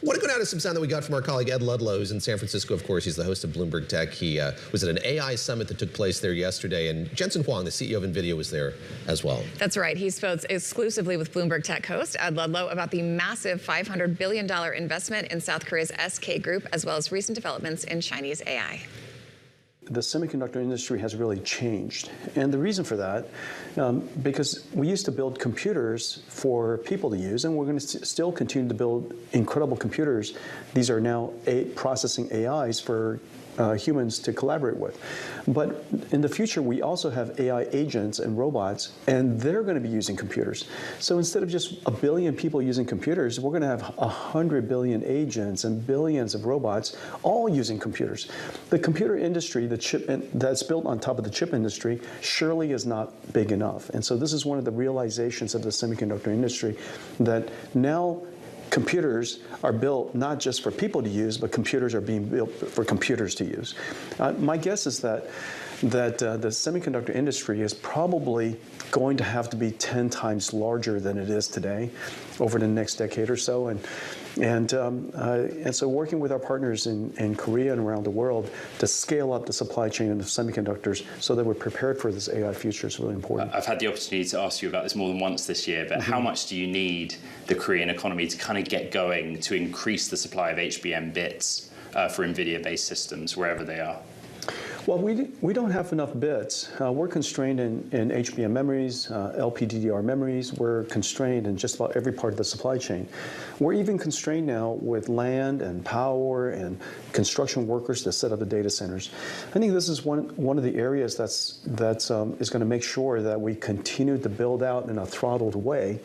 want to go down to some sound that we got from our colleague Ed Ludlow, who's in San Francisco, of course. He's the host of Bloomberg Tech. He was at an AI summit that took place there yesterday, and Jensen Huang, the CEO of Nvidia, was there as well. That's right. He spoke exclusively with Bloomberg Tech host Ed Ludlow about the massive $500 billion investment in South Korea's SK Group, as well as recent developments in Chinese AI. The semiconductor industry has really changed. And the reason for that, because we used to build computers for people to use, and we're going to still continue to build incredible computers. These are now processing AIs for humans to collaborate with. But in the future, we also have AI agents and robots, and they're going to be using computers. So instead of just a billion people using computers, we're going to have 100 billion agents and billions of robots all using computers. The computer industry, the chip that's built on top of the chip industry, surely is not big enough. And so this is one of the realizations of the semiconductor industry, that now computers are built not just for people to use, but computers are being built for computers to use. My guess is that the semiconductor industry is probably going to have to be 10 times larger than it is today over the next decade or so. And so working with our partners in Korea and around the world to scale up the supply chain of semiconductors so that we're prepared for this AI future is really important. I've had the opportunity to ask you about this more than once this year, but how much do you need the Korean economy to kind of get going to increase the supply of HBM bits for NVIDIA-based systems wherever they are? Well, we don't have enough bits. We're constrained in HBM memories, LPDDR memories. We're constrained in just about every part of the supply chain. We're even constrained now with land and power and construction workers to set up the data centers. I think this is one of the areas that's is going to make sure that we continue to build out in a throttled way,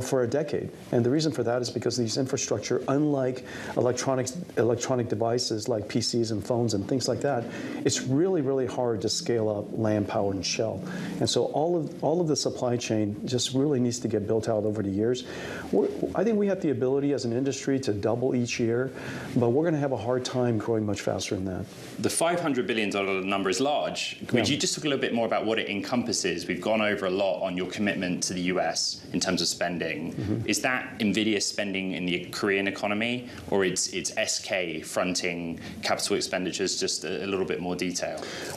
for a decade. And the reason for that is because these infrastructure, unlike electronic devices like PCs and phones and things like that, it's really, really hard to scale up land, power, and shell. And so all of the supply chain just really needs to get built out over the years. I think we have the ability as an industry to double each year, but we're going to have a hard time growing much faster than that. The $500 billion number is large. Could you just talk a little bit more about what it encompasses? We've gone over a lot on your commitment to the US in terms of spending. Is that NVIDIA spending in the Korean economy, or it's SK fronting capital expenditures? Just a little bit more detail.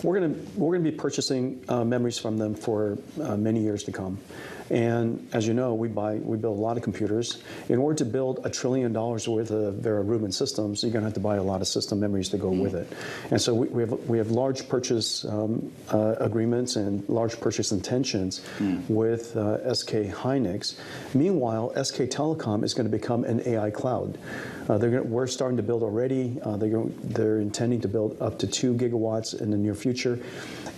We're going to be purchasing memories from them for many years to come. And as you know, we build a lot of computers. In order to build $1 trillion worth of Vera Rubin systems, you're going to have to buy a lot of system memories to go with it. And so we have large purchase agreements and large purchase intentions with SK Hynix. Meanwhile, SK Telecom is going to become an AI cloud. We're starting to build already. They're intending to build up to 2 gigawatts in the near future.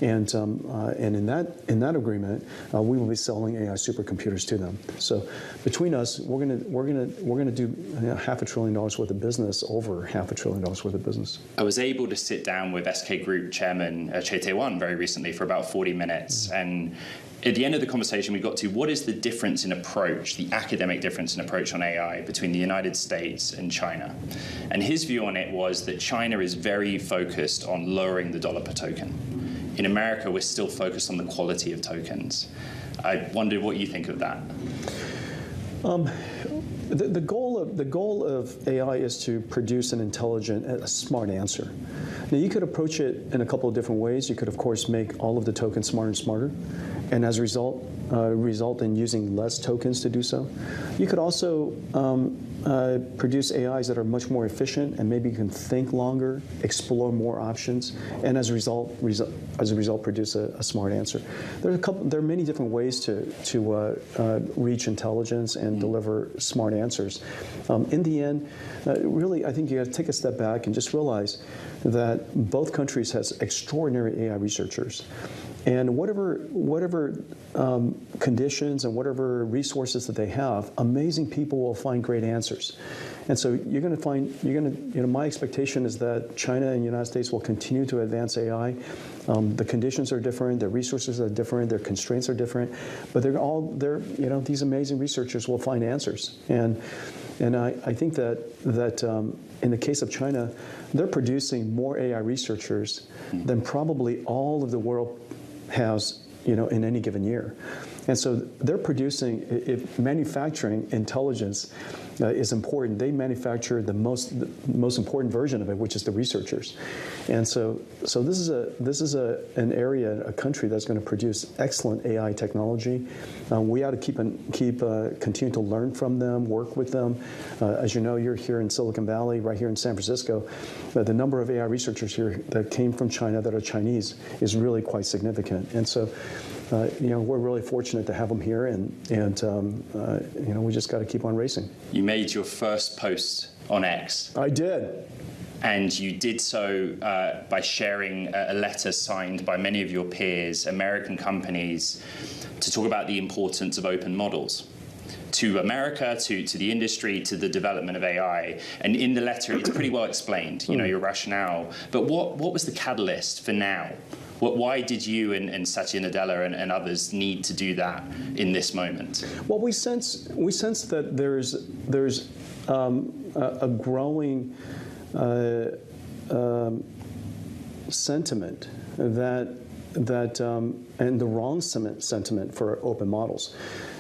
And in that agreement, we will be selling AI supercomputers to them. So between us, we're gonna do $500 billion worth of business, over $500 billion worth of business. I was able to sit down with SK Group Chairman Chae Tae-won very recently for about 40 minutes, and at the end of the conversation, we got to what is the difference in approach, the academic difference in approach on AI between the United States and China. And his view on it was that China is very focused on lowering the dollar per token. In America, we're still focused on the quality of tokens. I wondered what you think of that. The goal of AI is to produce an intelligent, a smart answer. Now, you could approach it in a couple of different ways. You could, of course, make all of the tokens smarter and smarter, and as a result in using less tokens to do so. You could also produce AIs that are much more efficient and maybe can think longer, explore more options, and as a result produce a smart answer. There are many different ways to reach intelligence and deliver smart answers. In the end, really, I think you have to take a step back and just realize that both countries has extraordinary AI researchers. And whatever conditions and whatever resources that they have, amazing people will find great answers. And so my expectation is that China and the United States will continue to advance AI. The conditions are different, the resources are different, their constraints are different, but these amazing researchers will find answers. And I think that in the case of China, they're producing more AI researchers than probably all of the world has, in any given year. And so they're producing, manufacturing intelligence is important. They manufacture the most important version of it, which is the researchers. And so this is an area, a country that's going to produce excellent AI technology. We ought to continue to learn from them, work with them. As you know, you're here in Silicon Valley, right here in San Francisco. The number of AI researchers here that came from China that are Chinese is really quite significant. And so, we're really fortunate to have them here, and we just got to keep on racing. You made your first post on X. I did. And you did so by sharing a letter signed by many of your peers, American companies, to talk about the importance of open models to America, to the industry, to the development of AI. And in the letter, it's pretty well explained, your rationale. But what was the catalyst for now? Why did you and Satya Nadella and others need to do that in this moment? Well, we sense that there's a growing sentiment and the wrong sentiment for open models.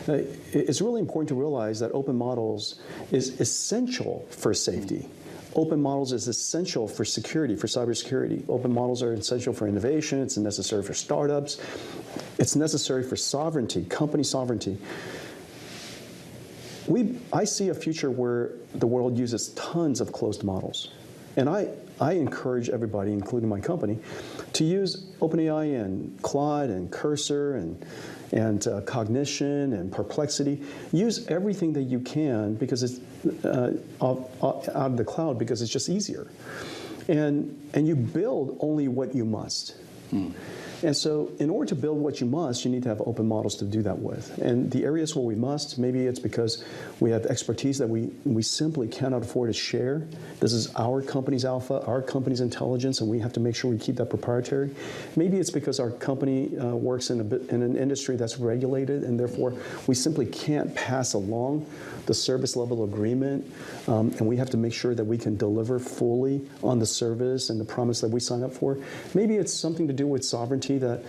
It's really important to realize that open models is essential for safety. Open models is essential for security, for cybersecurity. Open models are essential for innovation. It's necessary for startups. It's necessary for sovereignty, company sovereignty. I see a future where the world uses tons of closed models. And I encourage everybody, including my company, to use OpenAI and Claude and Cursor and Cognition and Perplexity. Use everything that you can because it's out of the cloud, because it's just easier. And you build only what you must. And so in order to build what you must, you need to have open models to do that with. And the areas where we must, maybe it's because we have expertise that we simply cannot afford to share. This is our company's alpha, our company's intelligence, and we have to make sure we keep that proprietary. Maybe it's because our company works in an industry that's regulated, and therefore we simply can't pass along the service level agreement, and we have to make sure that we can deliver fully on the service and the promise that we sign up for. Maybe it's something to do with sovereignty, that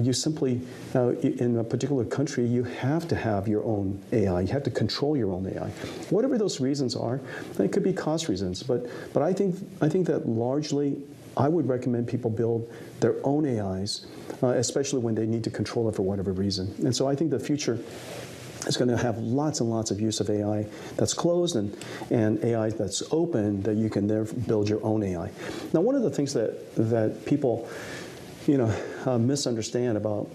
you simply, in a particular country, you have to have your own AI. You have to control your own AI. Whatever those reasons are, it could be cost reasons, but I think that largely I would recommend people build their own AIs, especially when they need to control it for whatever reason. And so I think the future is going to have lots and lots of use of AI that's closed and AI that's open, that you can there build your own AI. Now, one of the things that people misunderstand about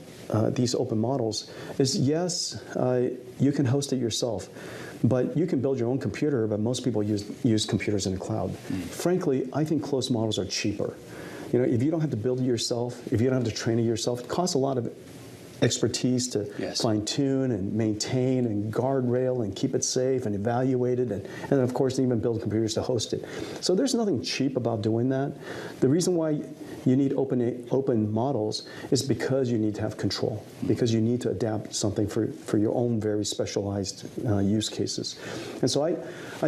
these open models is, yes, you can host it yourself, but you can build your own computer, but most people use computers in the cloud. Frankly, I think closed models are cheaper. If you don't have to build it yourself, if you don't have to train it yourself, it costs a lot of expertise to fine-tune and maintain and guardrail and keep it safe and evaluate it, and then, of course, even build computers to host it. So there's nothing cheap about doing that. The reason why you need open models is because you need to have control, because you need to adapt something for your own very specialized use cases. And so I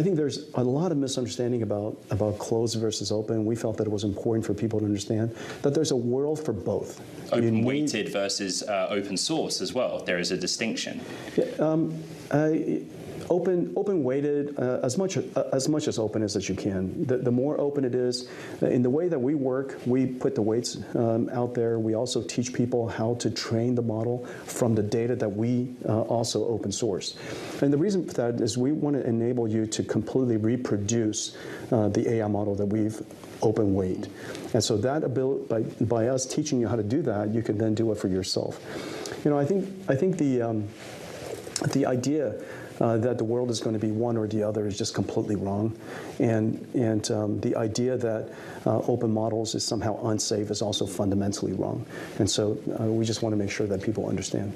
think there's a lot of misunderstanding about closed versus open. We felt that it was important for people to understand that there's a world for both. Open-weighted versus open source as well. There is a distinction. Open-weighted, as much as open as you can. The more open it is, in the way that we work, we put the weights out there. We also teach people how to train the model from the data that we also open source. And the reason for that is we want to enable you to completely reproduce the AI model that we've open weight. And so that ability, by us teaching you how to do that, you can then do it for yourself. I think the idea that the world is going to be one or the other is just completely wrong, and the idea that open models is somehow unsafe is also fundamentally wrong. And so we just want to make sure that people understand.